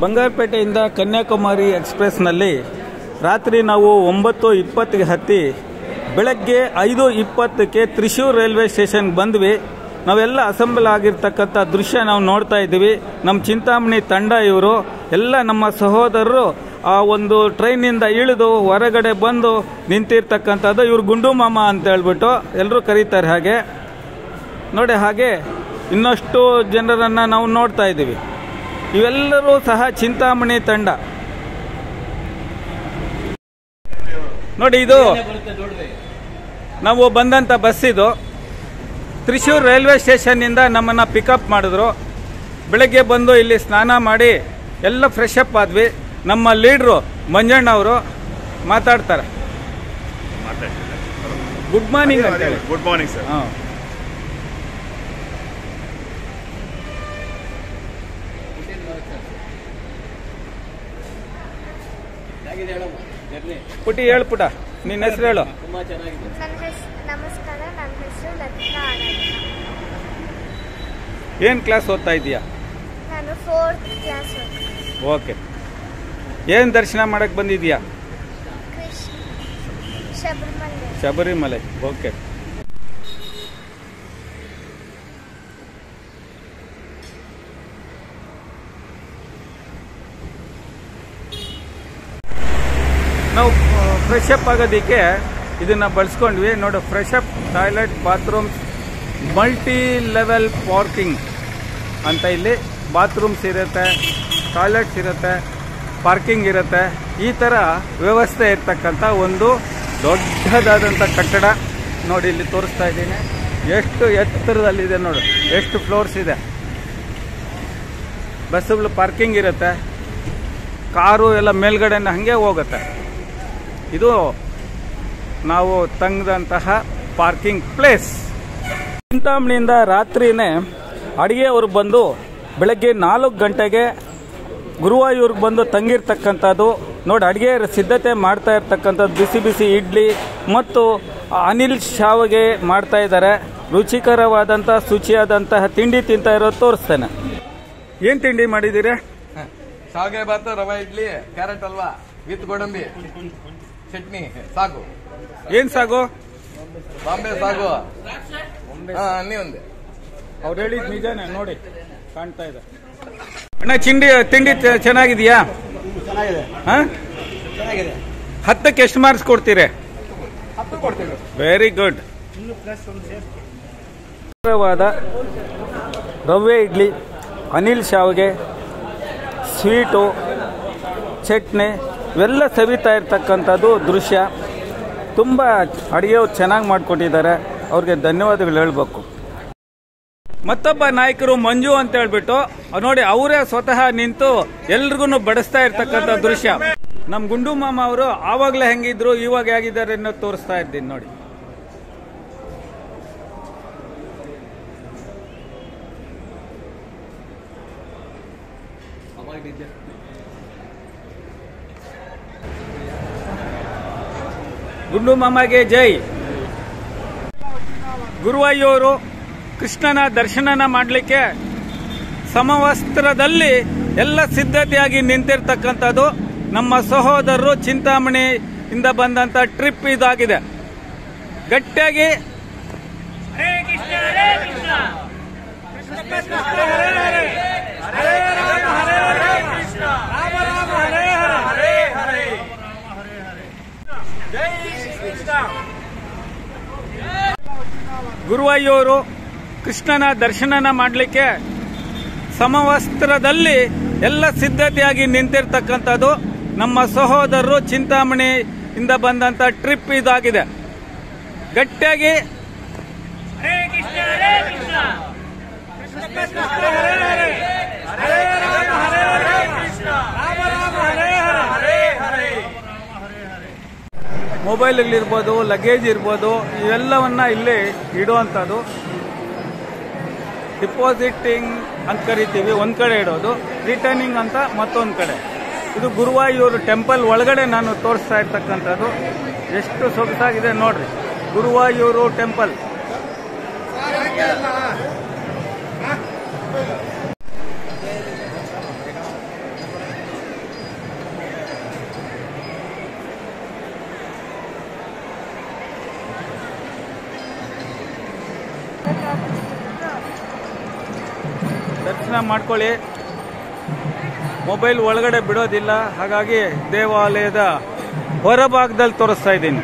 ಬಂಗಾರಪೇಟೆಯಿಂದ ಕನ್ಯಾಕುಮಾರಿ ಎಕ್ಸ್‌ಪ್ರೆಸ್ನಲ್ಲಿ ರಾತ್ರಿ ನಾವು 9:20ಗೆ ಹತ್ತಿ ಬೆಳಗ್ಗೆ 5:20ಕ್ಕೆ ತ್ರಿಶೂರ್ ರೈಲ್ವೆ ಸ್ಟೇಷನ್ಗೆ ಬಂದ್ವಿ. ನಾವೆಲ್ಲ ಅಸೆಂಬಲ್ ಆಗಿರ್ತಕ್ಕಂಥ ದೃಶ್ಯ ನಾವು ನೋಡ್ತಾ ಇದ್ದೀವಿ. ನಮ್ಮ ಚಿಂತಾಮಣಿ ತಂಡ ಇವರು ಎಲ್ಲ ನಮ್ಮ ಸಹೋದರರು ಆ ಒಂದು ಟ್ರೈನಿಂದ ಇಳಿದು ಹೊರಗಡೆ ಬಂದು ನಿಂತಿರ್ತಕ್ಕಂಥದ್ದು. ಇವರು ಗುಂಡು ಮಾಮ ಅಂತ ಹೇಳ್ಬಿಟ್ಟು ಎಲ್ಲರೂ ಕರೀತಾರೆ. ಹಾಗೆ ನೋಡಿ, ಹಾಗೆ ಇನ್ನಷ್ಟು ಜನರನ್ನು ನಾವು ನೋಡ್ತಾ ಇದ್ದೀವಿ. ಇವೆಲ್ಲರೂ ಸಹ ಚಿಂತಾಮಣಿ ತಂಡ. ನೋಡಿ, ಇದು ನಾವು ಬಂದಂಥ ಬಸ್. ಇದು ತ್ರಿಶೂರ್ ರೈಲ್ವೆ ಸ್ಟೇಷನ್ನಿಂದ ನಮ್ಮನ್ನು ಪಿಕಪ್ ಮಾಡಿದ್ರು. ಬೆಳಗ್ಗೆ ಬಂದು ಇಲ್ಲಿ ಸ್ನಾನ ಮಾಡಿ ಎಲ್ಲ ಫ್ರೆಶ್ ಅಪ್ ಆದ್ವಿ. ನಮ್ಮ ಲೀಡ್ರು ಮಂಜಣ್ಣ ಅವರು ಮಾತಾಡ್ತಾರೆ. ಗುಡ್ ಮಾರ್ನಿಂಗ್ ಅಂತ ಹೇಳಿ. Good morning sir. ಹಾಂ, ಪುಟಿ ಹೇಳು ಪುಟ, ನಿನ್ನ ಹೆಸರು ಹೇಳು. ನಮಸ್ಕಾರ, ನನ್ನ ಹೆಸರು ಲಲಿತಾ ಆರಾಧ್ಯ. ಏನು ಕ್ಲಾಸ್ ಓದ್ತಾ ಇದೀಯಾ? ನಾನು 4th ಕ್ಲಾಸ್ ಓದ್ತೀನಿ. ಓಕೆ. ಏನು ದರ್ಶನ ಮಾಡಕ್ಕೆ ಬಂದಿದೀಯಾ? ಶಬರಿಮಲೆ. ಓಕೆ. ನಾವು ಫ್ರೆಶ್ ಅಪ್ ಆಗೋದಕ್ಕೆ ಇದನ್ನು ಬಳಸ್ಕೊಂಡ್ವಿ. ನೋಡಿ, fresh up toilet, bathrooms, multi level parking ಅಂತ. ಇಲ್ಲಿ ಬಾತ್ರೂಮ್ಸ್ ಇರುತ್ತೆ, ಟಾಯ್ಲೆಟ್ಸ್ ಇರುತ್ತೆ, ಪಾರ್ಕಿಂಗ್ ಇರುತ್ತೆ. ಈ ಥರ ವ್ಯವಸ್ಥೆ ಇರ್ತಕ್ಕಂಥ ಒಂದು ದೊಡ್ಡದಾದಂಥ ಕಟ್ಟಡ. ನೋಡಿ, ಇಲ್ಲಿ ತೋರಿಸ್ತಾ ಇದ್ದೀನಿ ಎಷ್ಟು ಎತ್ತರದಲ್ಲಿದೆ. ನೋಡಿ ಎಷ್ಟು ಫ್ಲೋರ್ಸ್ ಇದೆ. ಬಸ್ಸುಗಳು ಪಾರ್ಕಿಂಗ್ ಇರುತ್ತೆ, ಕಾರು ಎಲ್ಲ ಮೇಲ್ಗಡೆನ ಹಾಗೆ ಹೋಗುತ್ತೆ. ಇದು ನಾವು ತಂಗದಂತಹ ಪಾರ್ಕಿಂಗ್ ಪ್ಲೇಸ್. ಚಿಂತಾಮಣಿಯಿಂದ ರಾತ್ರಿನೇ ಅಡುಗೆಯವರು ಬಂದು ಬೆಳಗ್ಗೆ 4 ಗಂಟೆಗೆ ಗುರುವಾಯೂರ್ಗೆ ಬಂದು ತಂಗಿರ್ತಕ್ಕಂಥದ್ದು. ನೋಡಿ, ಅಡುಗೆ ಸಿದ್ಧತೆ ಮಾಡ್ತಾ ಇರ್ತಕ್ಕಂಥದ್ದು. ಬಿಸಿ ಬಿಸಿ ಇಡ್ಲಿ ಮತ್ತು ಅನಿಲ್ ಶಾವಿಗೆ ಮಾಡ್ತಾ ಇದ್ದಾರೆ. ರುಚಿಕರವಾದಂಥ ಶುಚಿಯಾದಂತಹ ತಿಂಡಿ ತಿಂತಾ ಇರೋದು ತೋರಿಸ್ತೇನೆ. ಏನು ತಿಂಡಿ ಮಾಡಿದ್ದೀರಾ? ಶಾವಿಗೆ ಭಾತ, ರವೆ ಇಡ್ಲಿ, ಕ್ಯಾರೆಟ್ ಹಲ್ವಾ ವಿತ್ ಗೋಡಂಬಿ ಚಟ್ನಿ, ಸಾಗು. ಏನ್ ಸಾಗು? ಬಾಂಬೆ ಸಾಗು. ಅನ್ನಿ ಒಂದೇ. ಅವ್ರು ಹೇಳಿದ್ ನಿಜಾನೇ, ನೋಡಿ ಕಾಣ್ತಾ ಇದೆ. ಅಣ್ಣ, ತಿಂಡಿ ಚೆನ್ನಾಗಿದೆಯಾ? ಚೆನ್ನಾಗಿದೆ. 10ಕ್ಕೆ ಎಷ್ಟು ಮಾರ್ಕ್ಸ್ ಕೊಡ್ತೀರಿ? 10 ಕೊಡ್ತೀವಿ. Very good. ರವೆ ಇಡ್ಲಿ, ಅನಿಲ್ ಶಾವಿಗೆ, ಸ್ವೀಟು, ಚಟ್ನಿ ಇವೆಲ್ಲ ಸವಿತಾ ಇರ್ತಕ್ಕಂಥದ್ದು ದೃಶ್ಯ. ತುಂಬ ಅಡುಗೆಯವ್ರು ಚೆನ್ನಾಗಿ ಮಾಡಿಕೊಟ್ಟಿದ್ದಾರೆ. ಅವ್ರಿಗೆ ಧನ್ಯವಾದಗಳು ಹೇಳಬೇಕು. ಮತ್ತೊಬ್ಬ ನಾಯಕರು ಮಂಜು ಅಂತ ಹೇಳ್ಬಿಟ್ಟು ನೋಡಿ, ಅವರೇ ಸ್ವತಃ ನಿಂತು ಎಲ್ರಿಗೂ ಬಡಿಸ್ತಾ ಇರ್ತಕ್ಕಂಥ ದೃಶ್ಯ. ನಮ್ಮ ಗುಂಡು ಮಾಮ ಅವರು ಆವಾಗಲೇ ಹೆಂಗಿದ್ರು, ಇವಾಗ ಹೇಗಿದ್ದಾರೆ ಅನ್ನೋದು ತೋರಿಸ್ತಾ ಇದ್ದೀನಿ. ನೋಡಿ, ಗುಂಡು ಮಾಮಗೆ ಜೈ. ಗುರುವಾಯೂರು ಕೃಷ್ಣನ ದರ್ಶನನ ಮಾಡಲಿಕ್ಕೆ ಸಮವಸ್ತ್ರದಲ್ಲಿ ಎಲ್ಲ ಸಿದ್ಧತೆಯಾಗಿ ನಿಂತಿರ್ತಕ್ಕಂಥದ್ದು. ನಮ್ಮ ಸಹೋದರರು ಚಿಂತಾಮಣಿಯಿಂದ ಬಂದಂತ ಟ್ರಿಪ್ ಇದಾಗಿದೆ. ಗಟ್ಟಿಯಾಗಿ ಹರೇ ಕೃಷ್ಣ ಹರೇ ಕೃಷ್ಣ ಕೃಷ್ಣ ಕೃಷ್ಣ ಹರೇ ಹರೇ ಹರೇ ರಾಮ ಹರೇ ಹರೇ ಕೃಷ್ಣ ರಾಮ ರಾಮ ಹರೇ ಹರೇ ಹರೇ ಹರೇ. ಜೈ ಕೃಷ್ಣ. ಗುರುವಾಯೂರು ಕೃಷ್ಣನ ದರ್ಶನನ ಮಾಡಲಿಕ್ಕೆ ಸಮವಸ್ತ್ರದಲ್ಲಿ ಎಲ್ಲ ಸಿದ್ಧತೆಯಾಗಿ ನಿಂತಿರ್ತಕ್ಕಂಥದ್ದು. ನಮ್ಮ ಸಹೋದರರು ಚಿಂತಾಮಣಿಯಿಂದ ಬಂದಂತ ಟ್ರಿಪ್ ಇದಾಗಿದೆ. ಗಟ್ಟಿಯಾಗಿ ಹರೇ ಕೃಷ್ಣ ಹರೇ ಕೃಷ್ಣ ಕೃಷ್ಣ ಕೃಷ್ಣ ಹರೇ ಹರೇ ಹರೇ ರಾಮ ಹರೇ ಹರೇ ಕೃಷ್ಣ ರಾಮ ರಾಮ ಹರೇ ಹರೇ ಹರೇ. ಮೊಬೈಲ್ಗಳಿರ್ಬೋದು, ಲಗೇಜ್ ಇರ್ಬೋದು, ಇವೆಲ್ಲವನ್ನ ಇಲ್ಲಿ ಇಡುವಂಥದ್ದು. ಡಿಪಾಸಿಟಿಂಗ್ ಅಂತ ಕರಿತೀವಿ ಒಂದು ಕಡೆ ಇಡೋದು, ರಿಟರ್ನಿಂಗ್ ಅಂತ ಮತ್ತೊಂದು ಕಡೆ. ಇದು ಗುರುವಾಯೂರು ಟೆಂಪಲ್ ಒಳಗಡೆ ನಾನು ತೋರಿಸ್ತಾ ಇರ್ತಕ್ಕಂಥದ್ದು. ಎಷ್ಟು ಸೊಗಸಾಗಿದೆ ನೋಡ್ರಿ, ಗುರುವಾಯೂರು ಟೆಂಪಲ್. ದರ್ಶನ ಮಾಡ್ಕೊಳ್ಳಿ. ಮೊಬೈಲ್ ಒಳಗಡೆ ಬಿಡೋದಿಲ್ಲ, ಹಾಗಾಗಿ ದೇವಾಲಯದ ಹೊರಭಾಗದಲ್ಲಿ ತೋರಿಸ್ತಾ ಇದ್ದೀನಿ.